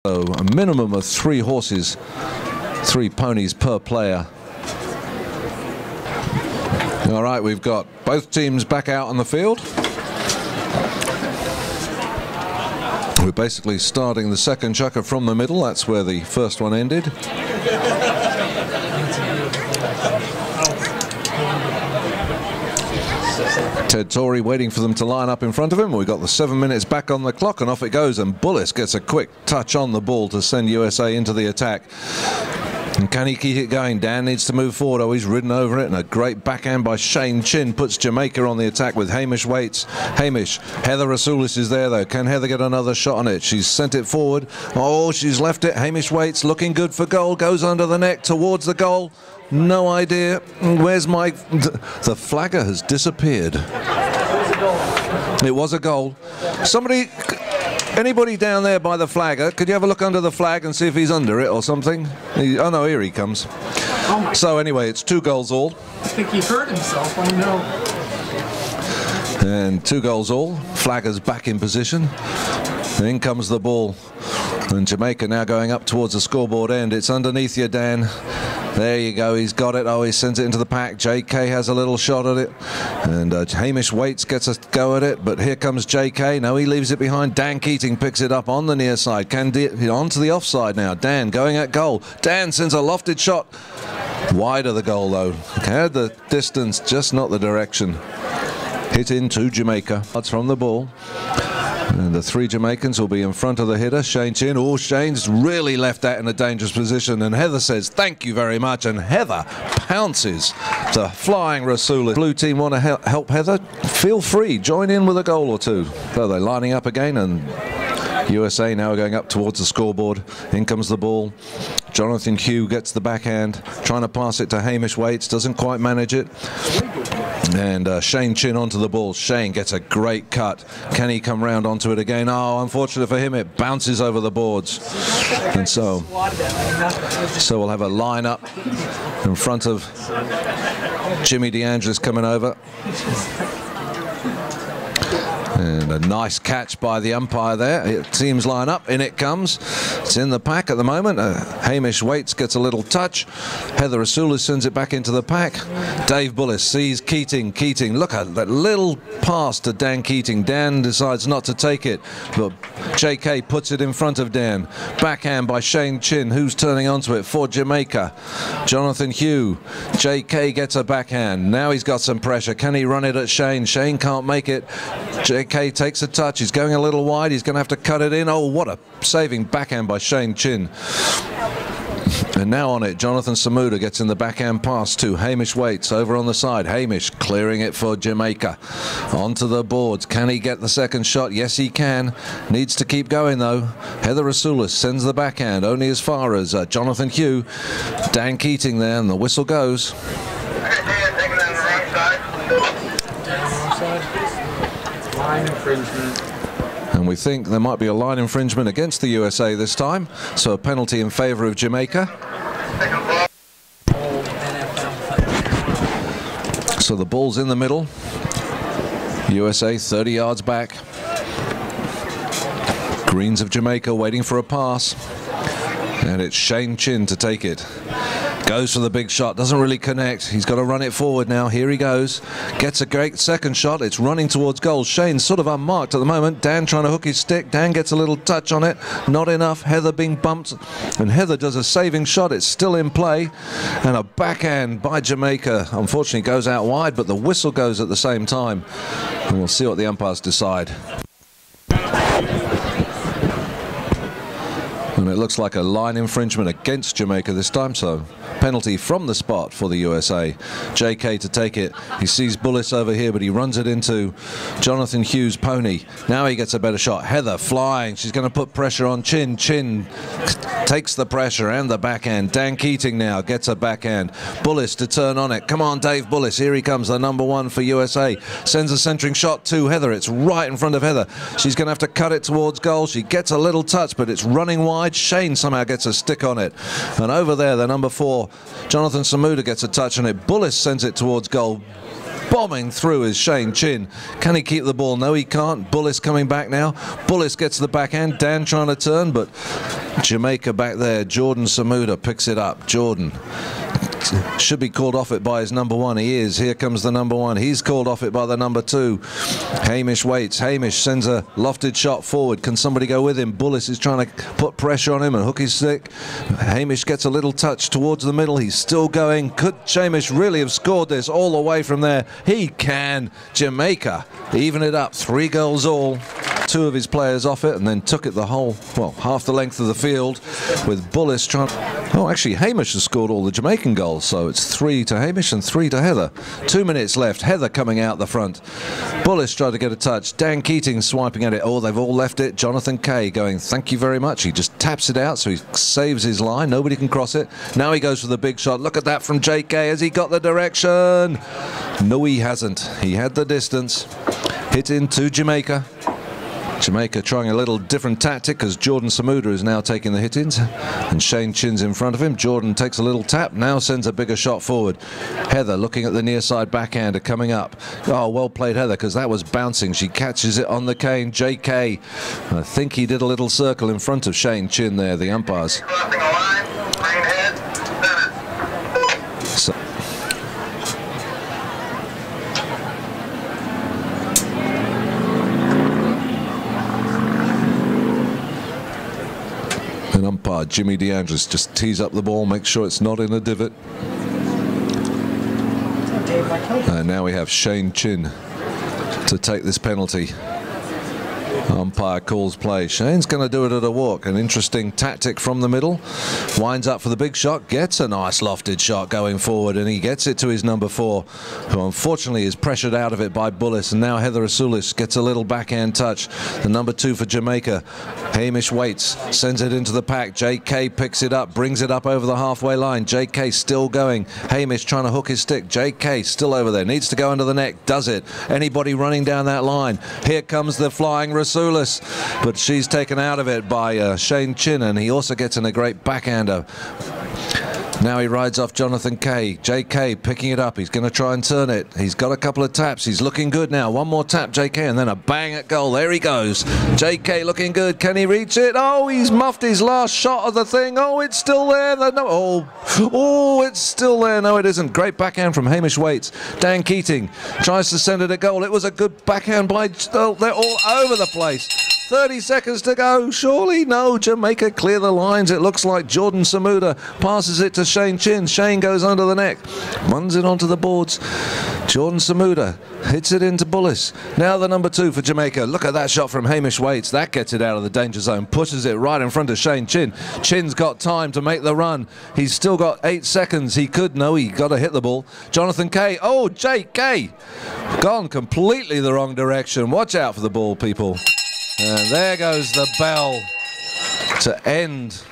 So a minimum of 3 horses, 3 ponies per player. All right, we've got both teams back out on the field. We're basically starting the second chukker from the middle. That's where the first one ended. Ted Torrey waiting for them to line up in front of him. We've got the 7 minutes back on the clock, and off it goes, and Bullis gets a quick touch on the ball to send USA into the attack. And can he keep it going? Dan needs to move forward. Oh, he's ridden over it, and a great backhand by Shane Chin puts Jamaica on the attack with Hamish Waits. Hamish, Heather Rasulis is there though. Can Heather get another shot on it? She's sent it forward. Oh, she's left it. Hamish Waits looking good for goal, goes under the neck towards the goal. No idea. Where's my... The flagger has disappeared. It was a goal. Somebody... Anybody down there by the flagger, could you have a look under the flag and see if he's under it or something? Oh no, here he comes. So anyway, it's 2 goals all. I think he hurt himself, I know. And 2 goals all. Flagger's back in position. In comes the ball. And Jamaica now going up towards the scoreboard end. It's underneath you, Dan. There you go, he's got it. Oh, he sends it into the pack. JK has a little shot at it. And Hamish Waits gets a go at it, but here comes JK. No, he leaves it behind. Dan Keating picks it up on the near side. Onto the offside now. Dan going at goal. Dan sends a lofted shot. Wide of the goal, though. Had the distance, just not the direction. Hit into Jamaica. That's from the ball. And the 3 Jamaicans will be in front of the hitter, Shane Chin. Oh, Shane's really left that in a dangerous position. And Heather says, thank you very much. And Heather pounces the flying Rasulis. Blue team want to help Heather? Feel free. Join in with a goal or 2. So they're lining up again, and USA now going up towards the scoreboard. In comes the ball. Jonathan Hugh gets the backhand, trying to pass it to Hamish Waits. Doesn't quite manage it. And Shane Chin onto the ball. Shane gets a great cut. Can he come round onto it again? Oh, unfortunately for him, it bounces over the boards. And so we'll have a line-up in front of Jimmy DeAngelis coming over. And a nice catch by the umpire there. Teams line up, in it comes. It's in the pack at the moment. Hamish Waits gets a little touch. Heather Rasulis sends it back into the pack. Dave Bullis sees Keating. Keating, look at that little pass to Dan Keating. Dan decides not to take it, but JK puts it in front of Dan. Backhand by Shane Chin, who's turning onto it for Jamaica. Jonathan Hugh. JK gets a backhand. Now he's got some pressure. Can he run it at Shane? Shane can't make it. JK takes a touch. He's going a little wide. He's going to have to cut it in. Oh, what a saving backhand by Shane Chin. And now on it, Jonathan Samuda gets in the backhand pass to Hamish Waits over on the side. Hamish clearing it for Jamaica. Onto the boards. Can he get the second shot? Yes, he can. Needs to keep going, though. Heather Rasulis sends the backhand only as far as Jonathan Hugh. Dan Keating there, and the whistle goes. Line infringement. And we think there might be a line infringement against the USA this time, so a penalty in favour of Jamaica. So the ball's in the middle. USA 30 yards back. Greens of Jamaica waiting for a pass. And it's Shane Chin to take it. Goes for the big shot, doesn't really connect. He's got to run it forward now. Here he goes. Gets a great second shot. It's running towards goal. Shane's sort of unmarked at the moment. Dan trying to hook his stick. Dan gets a little touch on it. Not enough. Heather being bumped. And Heather does a saving shot. It's still in play. And a backhand by Jamaica. Unfortunately goes out wide, but the whistle goes at the same time. And we'll see what the umpires decide. And it looks like a line infringement against Jamaica this time, so penalty from the spot for the USA. JK to take it. He sees Bullis over here, but he runs it into Jonathan Hughes' pony. Now he gets a better shot. Heather flying. She's going to put pressure on Chin. Chin takes the pressure and the backhand. Dan Keating now gets a backhand. Bullis to turn on it. Come on, Dave Bullis. Here he comes, the #1 for USA. Sends a centering shot to Heather. It's right in front of Heather. She's going to have to cut it towards goal. She gets a little touch, but it's running wide. Shane somehow gets a stick on it. And over there, the #4, Jonathan Samuda gets a touch on it. Bullis sends it towards goal. bombing through is Shane Chin. Can he keep the ball? No, he can't. Bullis coming back now. Bullis gets the backhand. Dan trying to turn, but Jamaica back there. Jordan Samuda picks it up. Jordan should be called off it by his number one. He is. Here comes the number one. He's called off it by the number two. Hamish waits. Hamish sends a lofted shot forward. Can somebody go with him? Bullis is trying to put pressure on him and hook his stick. Hamish gets a little touch towards the middle. He's still going. Could Hamish really have scored this all the way from there? He can. Jamaica even it up. 3 goals all. 2 of his players off it and then took it the whole, well, half the length of the field with Bullis trying. Oh, actually, Hamish has scored all the Jamaican goals, so it's 3 to Hamish and 3 to Heather. 2 minutes left. Heather coming out the front. Bullis tried to get a touch. Dan Keating swiping at it. Oh, they've all left it. Jonathan Kay going, thank you very much. He just taps it out, so he saves his line. Nobody can cross it. Now he goes for the big shot. Look at that from JK. Has he got the direction? No, he hasn't. He had the distance. Hit into Jamaica. Jamaica trying a little different tactic because Jordan Samuda is now taking the hit-ins and Shane Chin's in front of him. Jordan takes a little tap, now sends a bigger shot forward. Heather looking at the near side backhander coming up. Oh, well played Heather, because that was bouncing. She catches it on the cane. JK, I think he did a little circle in front of Shane Chin there, the umpires. So, and umpire Jimmy DeAndres just tees up the ball, make sure it's not in a divot. And now we have Shane Chin to take this penalty. Umpire calls play. Shane's going to do it at a walk. An interesting tactic from the middle. Winds up for the big shot. Gets a nice lofted shot going forward, and he gets it to his number 4, who unfortunately is pressured out of it by Bullis. And now Heather Asulis gets a little backhand touch. The number 2 for Jamaica. Hamish waits, sends it into the pack. JK picks it up, brings it up over the halfway line. JK still going. Hamish trying to hook his stick. JK still over there. Needs to go under the neck. Does it? Anybody running down that line? Here comes the flying Rasulis, but she's taken out of it by Shane Chin, and he also gets in a great backhander. Now he rides off Jonathan Kay. JK picking it up. He's going to try and turn it. He's got a couple of taps. He's looking good now. One more tap, JK, and then a bang at goal. There he goes. JK looking good. Can he reach it? Oh, he's muffed his last shot of the thing. Oh, it's still there. Oh, it's still there. No, it isn't. Great backhand from Hamish Waits. Dan Keating tries to send it a goal. It was a good backhand by... Oh, they're all over the place. 30 seconds to go. Surely no. Jamaica clear the lines. It looks like Jordan Samuda passes it to Shane Chin. Shane goes under the neck, runs it onto the boards. Jordan Samuda hits it into Bullis. Now the number 2 for Jamaica. Look at that shot from Hamish Waits. That gets it out of the danger zone, pushes it right in front of Shane Chin. Chin's got time to make the run. He's still got 8 seconds. He could. No, he got to hit the ball. Jonathan Kay. Oh, JK. Gone completely the wrong direction. Watch out for the ball, people. And there goes the bell to end.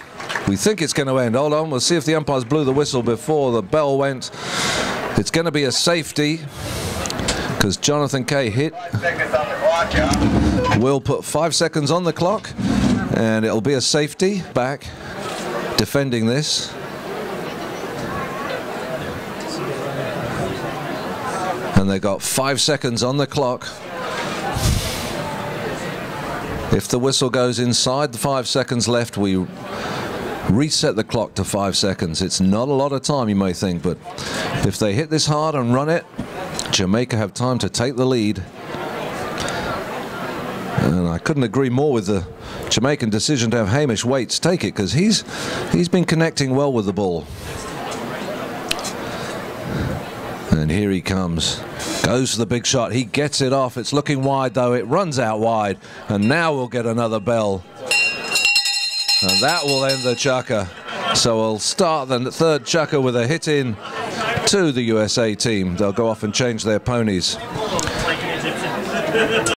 We think it's going to end. Hold on, we'll see if the umpires blew the whistle before the bell went. It's going to be a safety because Jonathan Kay hit. 5 seconds on the clock, yeah. We'll put 5 seconds on the clock and it'll be a safety. Back defending this. And they got 5 seconds on the clock. If the whistle goes inside the 5 seconds left, we reset the clock to 5 seconds. It's not a lot of time, you may think, but if they hit this hard and run it, Jamaica have time to take the lead. And I couldn't agree more with the Jamaican decision to have Hamish Waits take it, because he's been connecting well with the ball. And here he comes. Goes for the big shot. He gets it off. It's looking wide, though. It runs out wide. And now we'll get another bell. And that will end the Chukker. So we'll start the 3rd Chukker with a hit in to the USA team. They'll go off and change their ponies.